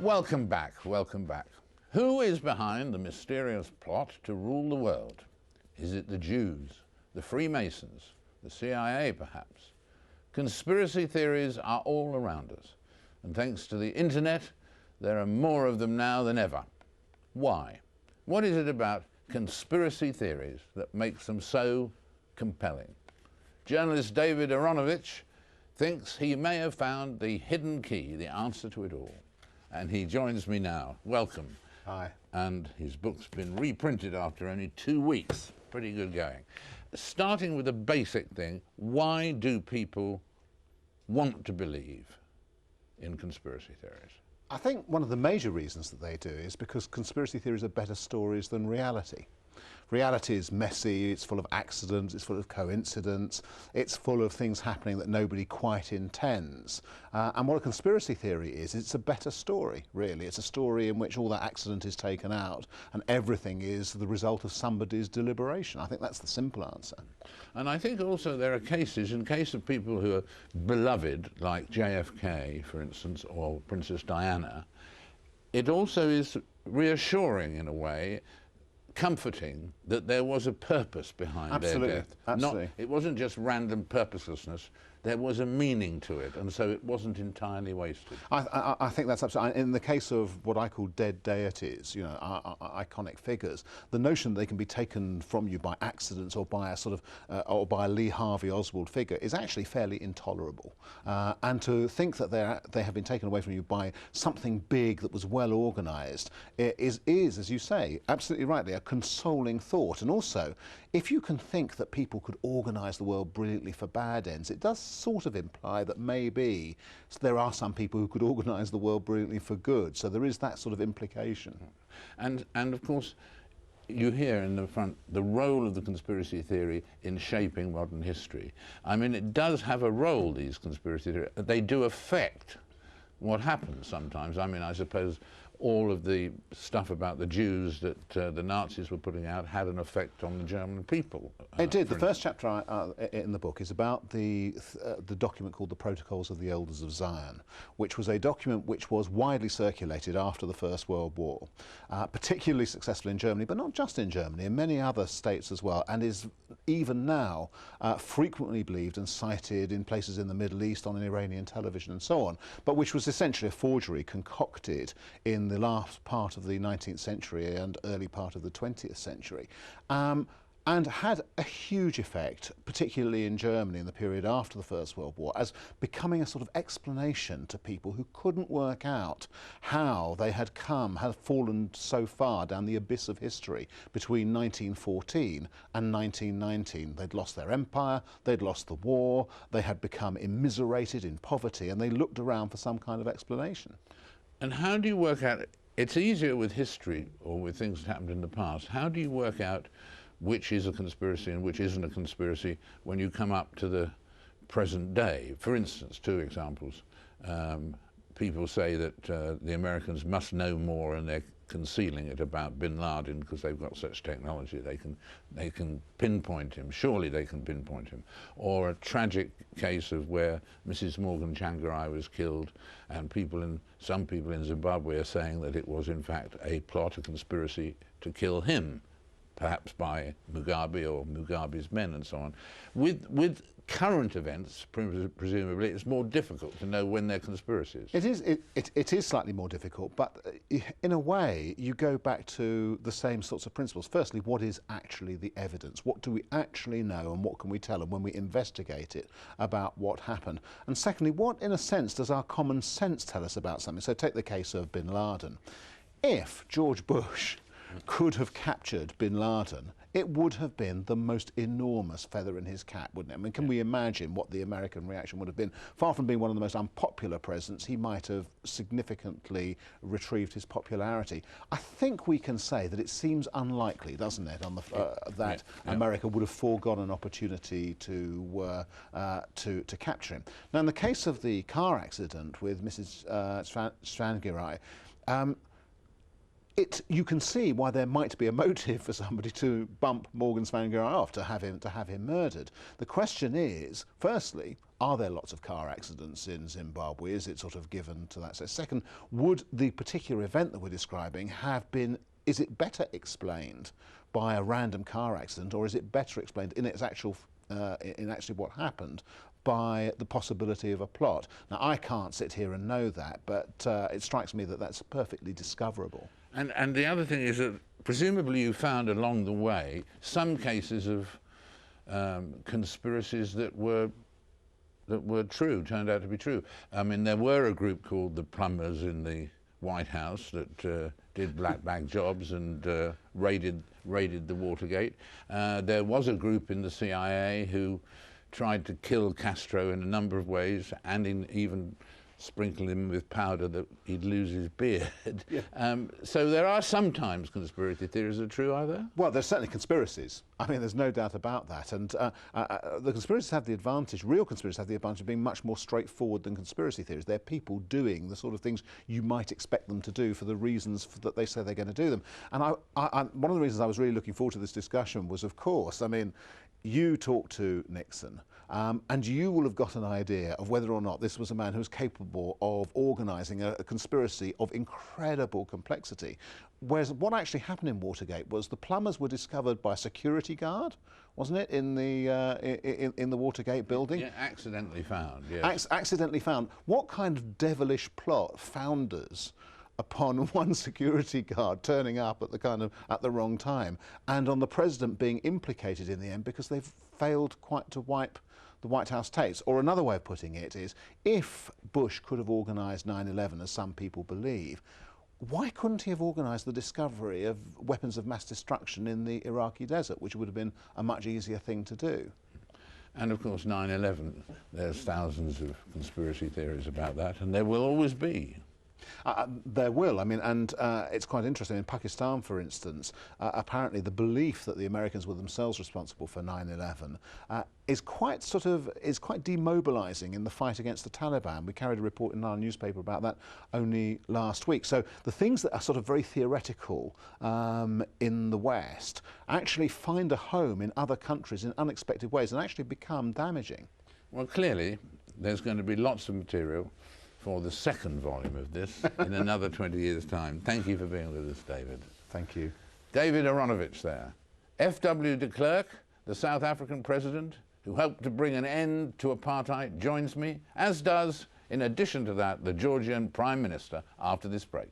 Welcome back, welcome back. Who is behind the mysterious plot to rule the world? Is it the Jews, the Freemasons, the CIA perhaps? Conspiracy theories are all around us, and thanks to the internet, there are more of them now than ever. Why? What is it about conspiracy theories that makes them so compelling? Journalist David Aaronovitch thinks he may have found the hidden key, the answer to it all. And he joins me now. Welcome. Hi. And his book's been reprinted after only 2 weeks. Pretty good going. Starting with the basic thing, why do people want to believe in conspiracy theories? I think one of the major reasons that they do is because conspiracy theories are better stories than reality. Reality is messy, it's full of accidents, it's full of coincidence, it's full of things happening that nobody quite intends. And what a conspiracy theory is, it's a better story, really. It's a story in which all that accident is taken out and everything is the result of somebody's deliberation. I think that's the simple answer. And I think also there are cases, in case of people who are beloved, like JFK, for instance, or Princess Diana, it also is reassuring in a way, comforting, that there was a purpose behind their death. Absolutely. It wasn't just random purposelessness, there was a meaning to it, and so it wasn't entirely wasted. I think that's absolutely, in the case of what I call dead deities, you know, iconic figures, the notion that they can be taken from you by accidents or by a sort of, or by a Lee Harvey Oswald figure is actually fairly intolerable. And to think that they have been taken away from you by something big that was well organised is, as you say, absolutely rightly, a consoling thought. And also, if you can think that people could organise the world brilliantly for bad ends, it does sort of imply that maybe there are some people who could organise the world brilliantly for good. So there is that sort of implication. And of course, you hear in the front the role of the conspiracy theory in shaping modern history. I mean, it does have a role, these conspiracy theories. They do affect what happens sometimes. I mean, I suppose all of the stuff about the Jews that the Nazis were putting out had an effect on the German people. It did. The first chapter in the book is about the document called the Protocols of the Elders of Zion, which was a document which was widely circulated after the First World War, particularly successful in Germany, but not just in Germany, in many other states as well, and is even now frequently believed and cited in places in the Middle East, on Iranian television and so on, but which was essentially a forgery concocted in the last part of the 19th century and early part of the 20th century. And had a huge effect, particularly in Germany in the period after the First World War, as becoming a sort of explanation to people who couldn't work out how they had fallen so far down the abyss of history between 1914 and 1919. They'd lost their empire, they'd lost the war, they had become immiserated in poverty, and they looked around for some kind of explanation. And how do you work out, it's easier with history or with things that happened in the past, how do you work out which is a conspiracy and which isn't a conspiracy when you come up to the present day? For instance, 2 examples. People say that the Americans must know more and they're concealing it about bin Laden because they've got such technology they can pinpoint him. Surely they can pinpoint him. Or a tragic case of where Mrs. Morgan Tsvangirai was killed, and some people in Zimbabwe are saying that it was in fact a plot, a conspiracy to kill him, perhaps by Mugabe or Mugabe's men and so on. With current events, presumably, it's more difficult to know when they're conspiracies. It is slightly more difficult, but in a way, you go back to the same sorts of principles. Firstly, what is actually the evidence? What do we actually know and what can we tell them when we investigate it about what happened? And secondly, what, in a sense, does our common sense tell us about something? So take the case of bin Laden. If George Bush could have captured bin Laden, it would have been the most enormous feather in his cap, wouldn't it? I mean, can we imagine what the American reaction would have been? Far from being one of the most unpopular presidents, he might have significantly retrieved his popularity. I think we can say that it seems unlikely, doesn't it, on that America would have foregone an opportunity to capture him. Now, in the case of the car accident with Mrs. Tsvangirai, you can see why there might be a motive for somebody to bump Morgan Tsvangirai off, to have him murdered. The question is, firstly, are there lots of car accidents in Zimbabwe? Is it sort of given to that? So second, would the particular event that we're describing have been, is it better explained by a random car accident, or is it better explained in its actual in actually what happened by the possibility of a plot? Now, I can't sit here and know that, but it strikes me that that's perfectly discoverable. And the other thing is that presumably you found along the way some cases of conspiracies that were true, turned out to be true. I mean, there were a group called the Plumbers in the White House that did black bag jobs and raided the Watergate. There was a group in the CIA who tried to kill Castro in a number of ways, and even sprinkle him with powder that he'd lose his beard. Yeah. So there are sometimes conspiracy theories that are true, are there? Well, there's certainly conspiracies. I mean, there's no doubt about that. And the conspiracies have the advantage, real conspiracies have the advantage of being much more straightforward than conspiracy theories. They're people doing the sort of things you might expect them to do for the reasons that they say they're going to do them. And one of the reasons I was really looking forward to this discussion was, of course, I mean, you talked to Nixon, and you will have got an idea of whether or not this was a man who was capable of organising a conspiracy of incredible complexity. Whereas what actually happened in Watergate was the plumbers were discovered by a security guard, wasn't it, in the Watergate building? Yeah, accidentally found, yes. Accidentally found. What kind of devilish plot founders upon one security guard turning up at the wrong time, and on the president being implicated in the end because they've failed quite to wipe the White House tapes? Or another way of putting it is, if Bush could have organised 9/11, as some people believe, why couldn't he have organised the discovery of weapons of mass destruction in the Iraqi desert, which would have been a much easier thing to do? And of course 9/11, there's thousands of conspiracy theories about that, and there will always be. There will. I mean, and it's quite interesting. In Pakistan, for instance, apparently the belief that the Americans were themselves responsible for 9/11 is quite demobilising in the fight against the Taliban. We carried a report in our newspaper about that only last week. So the things that are sort of very theoretical in the West actually find a home in other countries in unexpected ways and actually become damaging. Well, clearly, there's going to be lots of material for the second volume of this in another 20 years' time. Thank you for being with us, David. Thank you. David Aaronovitch there. F.W. de Klerk, the South African president who helped to bring an end to apartheid, joins me, as does, in addition to that, the Georgian Prime Minister after this break.